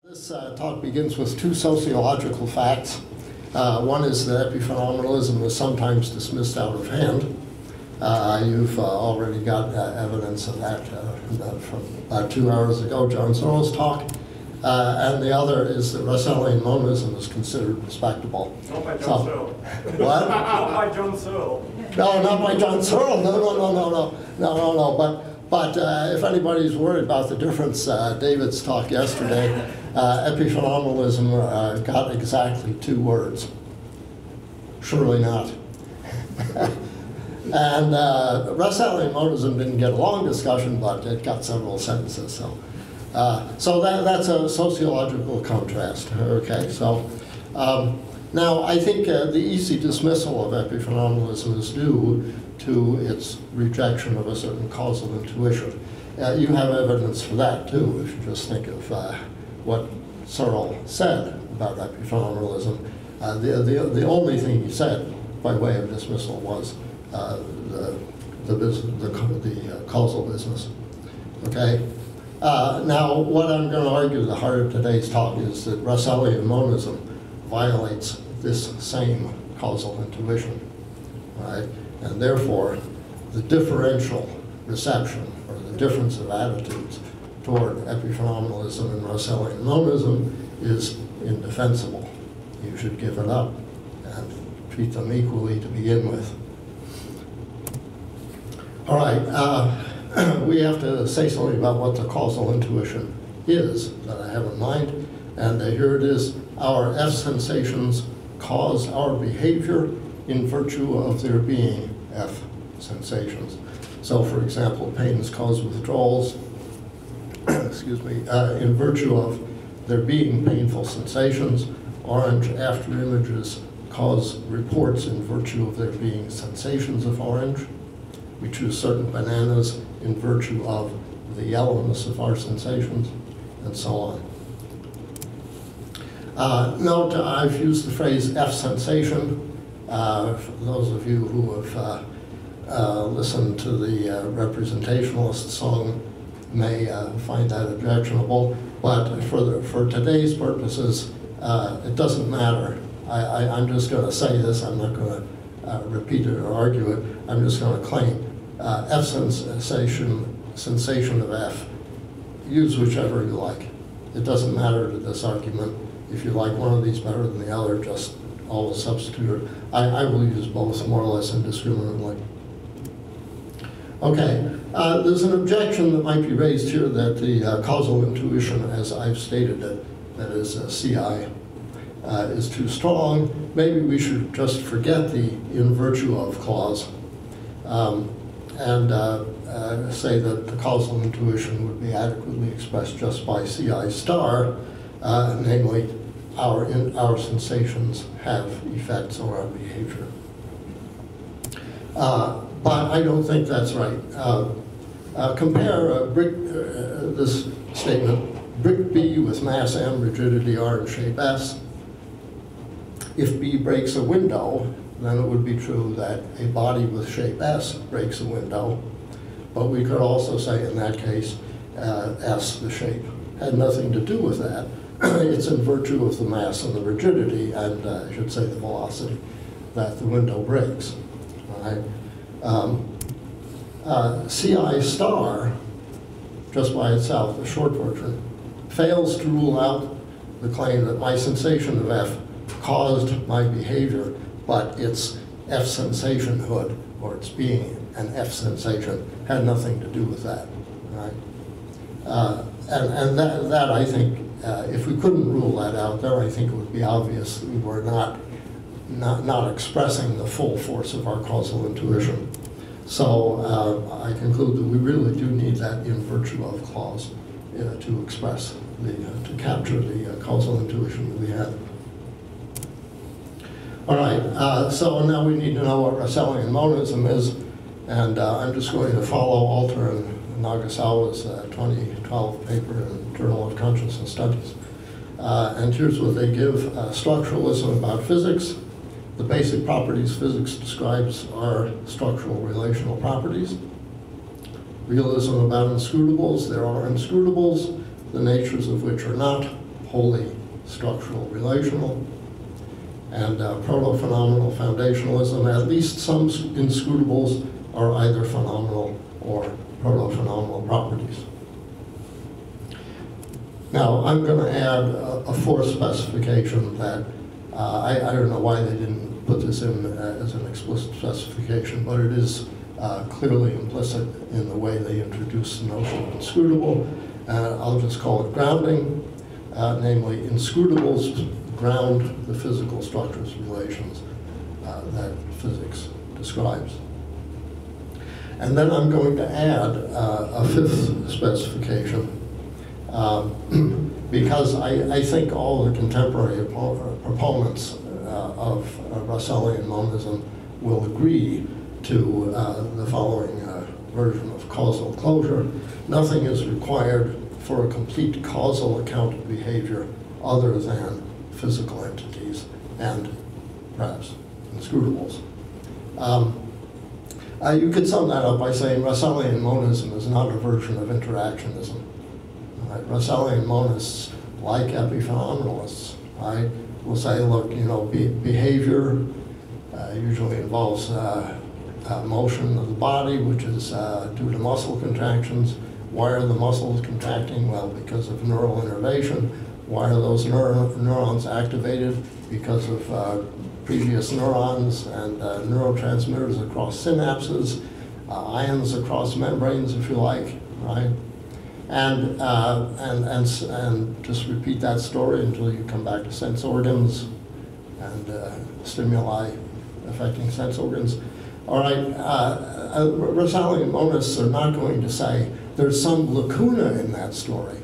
This talk begins with two sociological facts. One is that epiphenomenalism is sometimes dismissed out of hand. You've already got evidence of that from about 2 hours ago, John Searle's talk. And the other is that Russellian Monism is considered respectable. Not by John Searle. What? Not by John Searle. No, not by John Searle. No. But if anybody's worried about the difference, David's talk yesterday, epiphenomenalism got exactly 2 words. Surely not. And Russellian Monism didn't get a long discussion, but it got several sentences. So that's a sociological contrast. Okay, so now I think the easy dismissal of epiphenomenalism is due to its rejection of a certain causal intuition. You have evidence for that too, if you just think of what Searle said about epiphenomenalism. The only thing he said by way of dismissal was the causal business. Okay. Now, what I'm going to argue, the heart of today's talk, is that Russellian monism violates this same causal intuition, right? And therefore, the differential reception, or the difference of attitudes toward epiphenomenalism and Russellian monism is indefensible. You should give it up and treat them equally to begin with. All right, we have to say something about what the causal intuition is that I have in mind. And here it is: our F sensations cause our behavior in virtue of there being F sensations. So, for example, pains cause withdrawals, excuse me, in virtue of there being painful sensations. Orange after images cause reports in virtue of there being sensations of orange. We choose certain bananas in virtue of the yellowness of our sensations, and so on. Note, I've used the phrase F sensation. For those of you who have listened to the representationalist song may find that objectionable, but for today's purposes, it doesn't matter. I'm just going to say this. I'm not going to repeat it or argue it. I'm just going to claim F sensation of F. Use whichever you like. It doesn't matter to this argument. If you like one of these better than the other, just always substitute it. I will use both more or less indiscriminately. Okay, there's an objection that might be raised here that the causal intuition, as I've stated it, that is CI, is too strong. Maybe we should just forget the in virtue of clause and say that the causal intuition would be adequately expressed just by CI star, namely our sensations have effects on our behavior. But I don't think that's right. Compare this statement, brick B with mass M, rigidity R, and shape S. If B breaks a window, then it would be true that a body with shape S breaks a window. But we could also say in that case, S, the shape, had nothing to do with that. It's in virtue of the mass and the rigidity, and I should say the velocity, that the window breaks. Right? CI star, just by itself, the short version, fails to rule out the claim that my sensation of F caused my behavior, but its F sensationhood, or its being an F sensation, had nothing to do with that. Right? And that I think, if we couldn't rule that out, then I think it would be obvious that we were not expressing the full force of our causal intuition. So I conclude that we really do need that in virtue of clause to express, to capture the causal intuition that we have. All right, so now we need to know what Russellian monism is, and I'm just going to follow Alter and Nagasawa's 2012 paper in Journal of Consciousness Studies. And here's what they give. Structuralism about physics. The basic properties physics describes are structural relational properties. Realism about inscrutables. There are inscrutables, the natures of which are not wholly structural relational. And protophenomenal foundationalism, at least some inscrutables are either phenomenal or protophenomenal properties. Now, I'm going to add a fourth specification that I don't know why they didn't put this in as an explicit specification, but it is clearly implicit in the way they introduce the notion of inscrutable. I'll just call it grounding, namely inscrutables ground the physical structures relations that physics describes. And then I'm going to add a fifth specification because I think all the contemporary proponents of Russellian monism will agree to the following version of causal closure. Nothing is required for a complete causal account of behavior other than physical entities and perhaps inscrutables. You could sum that up by saying Russellian monism is not a version of interactionism. Russellian monists, like epiphenomenalists, will say, look, behavior usually involves motion of the body, which is due to muscle contractions. Why are the muscles contracting? Well, because of neural innervation. Why are those neurons activated? Because of previous neurons and neurotransmitters across synapses, ions across membranes, if you like, right? And just repeat that story until you come back to sense organs and stimuli affecting sense organs. All right, Russellian monists are not going to say there's some lacuna in that story,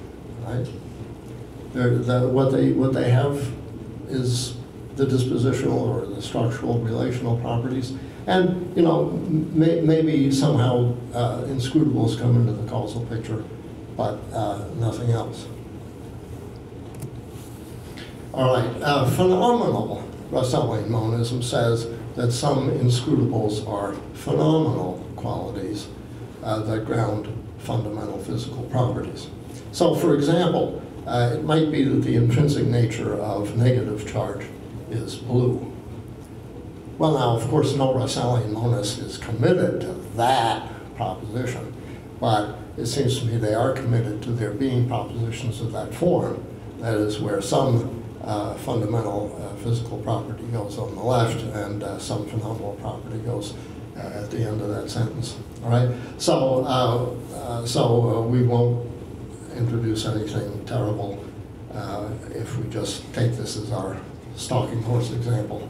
right? What they have is the dispositional or the structural relational properties, and maybe somehow inscrutables come into the causal picture, but nothing else. All right, phenomenal Russellian monism says that some inscrutables are phenomenal qualities that ground fundamental physical properties. So, for example, it might be that the intrinsic nature of negative charge is blue. Well, now, of course, no Russellian monist is committed to that proposition, but it seems to me they are committed to there being propositions of that form, that is, where some fundamental physical property goes on the left and some phenomenal property goes at the end of that sentence. All right? So we won't introduce anything terrible if we just take this as our stalking horse example.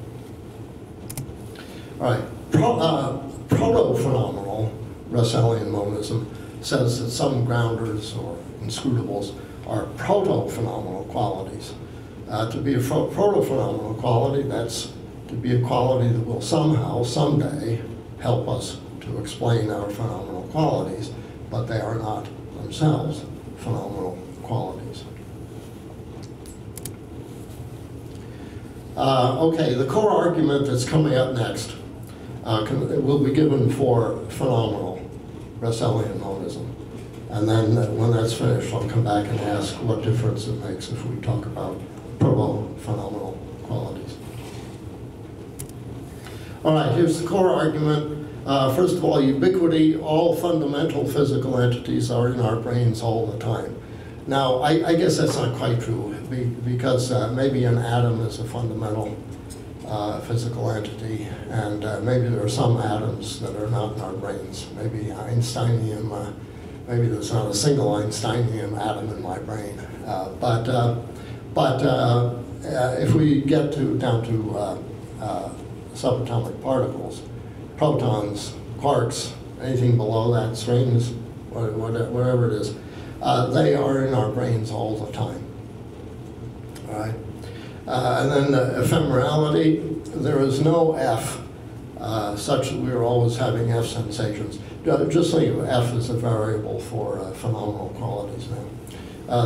All right, protophenomenal Russellian monism says that some grounders or inscrutables are protophenomenal qualities. To be a protophenomenal quality, that's to be a quality that will somehow, someday, help us to explain our phenomenal qualities, but they are not themselves phenomenal qualities. Okay, the core argument that's coming up next will be given for phenomenal Russellian monism. And then when that's finished, I'll come back and ask what difference it makes if we talk about proto-phenomenal qualities. All right, here's the core argument. First of all, ubiquity. All fundamental physical entities are in our brains all the time. Now, I guess that's not quite true, because maybe an atom is a fundamental physical entity, and maybe there are some atoms that are not in our brains. Maybe Einsteinium, maybe there's not a single Einsteinium atom in my brain. But if we get down to subatomic particles, protons, quarks, anything below that, strings, whatever it is, they are in our brains all the time. All right? And then ephemerality, there is no F such that we are always having F sensations. Just think of F as a variable for phenomenal qualities now.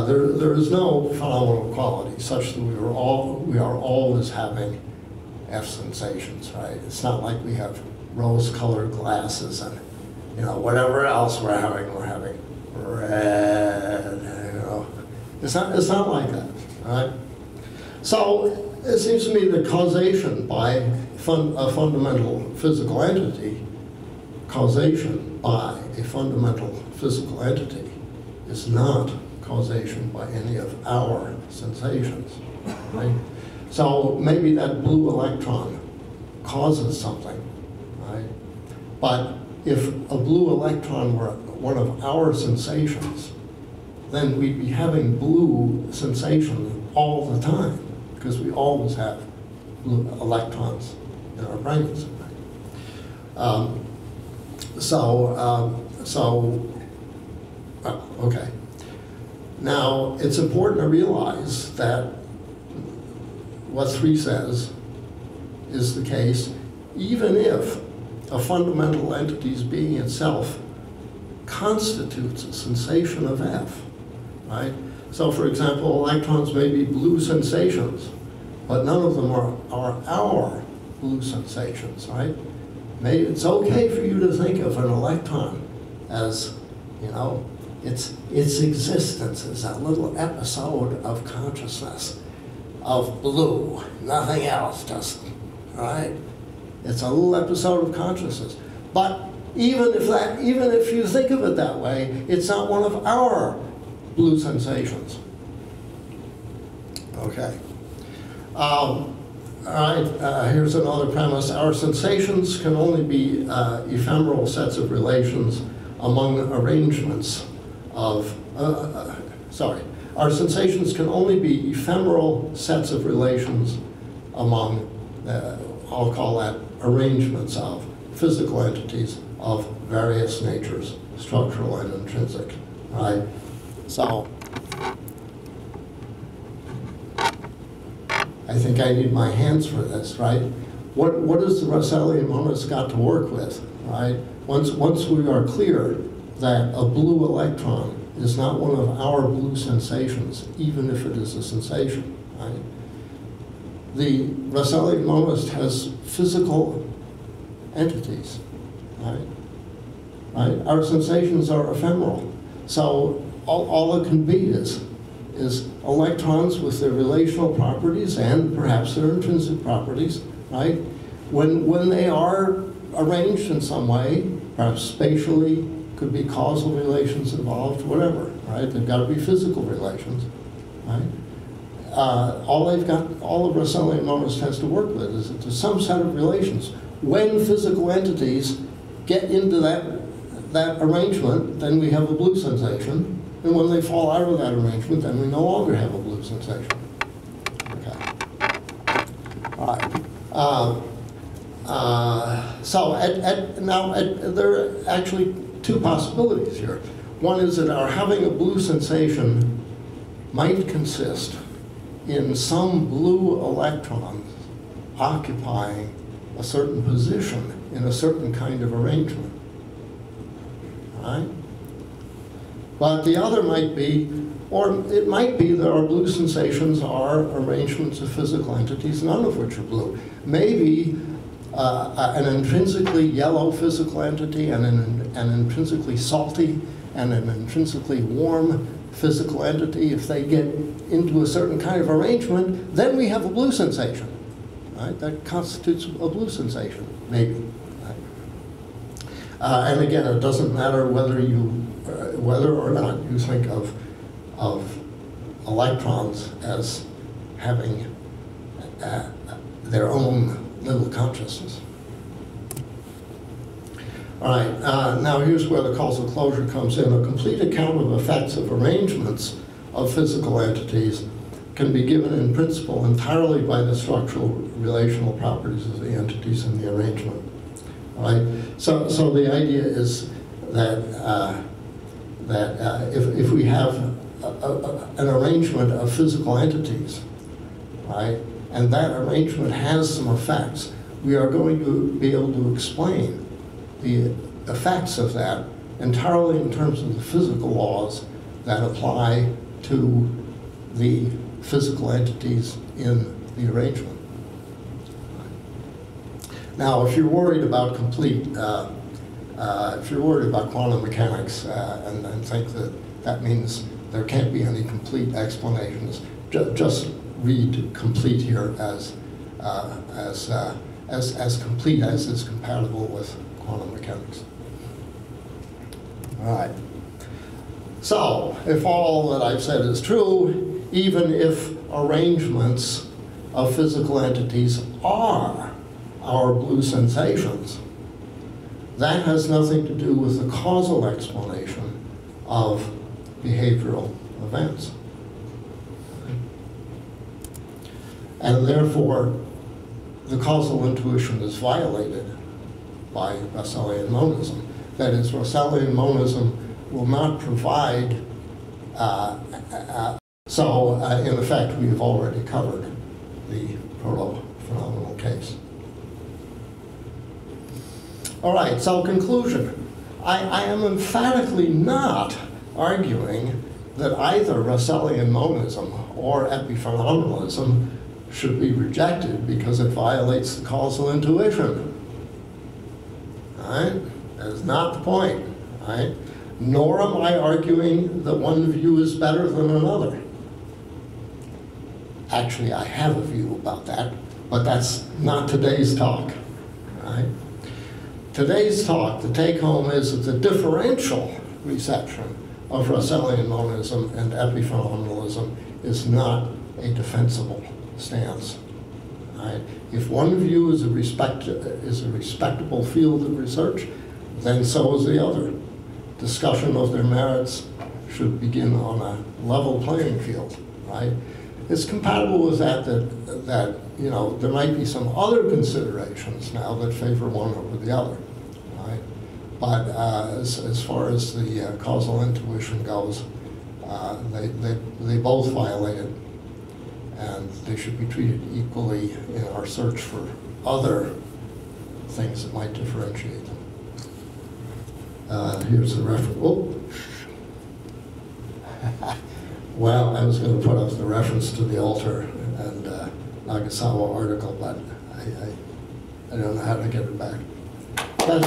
There is no phenomenal quality such that we are always having F sensations, right? It's not like we have rose-colored glasses and, whatever else we're having red, It's not like that, all right? So it seems to me that causation by a fundamental physical entity, causation by a fundamental physical entity is not causation by any of our sensations, right? So maybe that blue electron causes something, right? But if a blue electron were one of our sensations, then we'd be having blue sensation all the time, because we always have blue electrons in our brains. Okay. Now, it's important to realize that what 3 says is the case, even if a fundamental entity's being itself constitutes a sensation of F, right? So, for example, electrons may be blue sensations, but none of them are our blue sensations, right? Maybe it's okay for you to think of an electron as, you know, its existence as a little episode of consciousness of blue, nothing else, just, right? It's a little episode of consciousness. But even if you think of it that way, it's not one of our blue sensations. Okay. All right, here's another premise. Our sensations can only be ephemeral sets of relations among arrangements of, our sensations can only be ephemeral sets of relations among, I'll call that arrangements of physical entities of various natures, structural and intrinsic, right? So, I think I need my hands for this, right? What has the Russellian monist got to work with, right? Once we are clear that a blue electron is not one of our blue sensations, even if it is a sensation, right? The Russellian monist has physical entities, right? Our sensations are ephemeral. So all it can be is electrons with their relational properties and perhaps their intrinsic properties, right? When they are arranged in some way, perhaps spatially, could be causal relations involved, whatever, right? They've got to be physical relations, right? All the Russellian monist has to work with is that there's some set of relations. When physical entities get into that arrangement, then we have a blue sensation. And when they fall out of that arrangement, then we no longer have a blue sensation. Okay. All right. There are actually 2 possibilities here. One is that our having a blue sensation might consist in some blue electrons occupying a certain position in a certain kind of arrangement. Right? But the other might be, or it might be that our blue sensations are arrangements of physical entities, none of which are blue. Maybe an intrinsically yellow physical entity and an intrinsically salty and an intrinsically warm physical entity, if they get into a certain kind of arrangement, then we have a blue sensation. Right? That constitutes a blue sensation, maybe. Right? And again, it doesn't matter whether or not you think of electrons as having their own little consciousness. All right, now here's where the causal closure comes in. A complete account of effects of arrangements of physical entities can be given in principle entirely by the structural relational properties of the entities in the arrangement. All right, so the idea is that if we have an arrangement of physical entities, right, and that arrangement has some effects, we are going to be able to explain the effects of that entirely in terms of the physical laws that apply to the physical entities in the arrangement. Now, if you're worried about if you're worried about quantum mechanics and think that means there can't be any complete explanations, just read complete here as complete as is compatible with quantum mechanics. All right. So, if all that I've said is true, even if arrangements of physical entities are our blue sensations, that has nothing to do with the causal explanation of behavioral events. And therefore, the causal intuition is violated by Russellian monism. That is, Russellian monism will not provide, in effect, we've already covered the protophenomenal case. All right, so conclusion. I am emphatically not arguing that either Russellian monism or epiphenomenalism should be rejected because it violates the causal intuition. All right? That is not the point. All right? Nor am I arguing that one view is better than another. Actually, I have a view about that, but that's not today's talk. All right? Today's talk, the take-home is that the differential reception of Russellian monism and epiphenomenalism is not a defensible stance. Right? If one view is a respectable field of research, then so is the other. Discussion of their merits should begin on a level playing field. Right? It's compatible with that you know, there might be some other considerations now that favor one over the other. Right? But as far as the causal intuition goes, they both violate it, and they should be treated equally in our search for other things that might differentiate them. Here's the reference. Oh. Well, I was going to put up the reference to the Alter and Nagasawa article, but I don't know how to get it back. But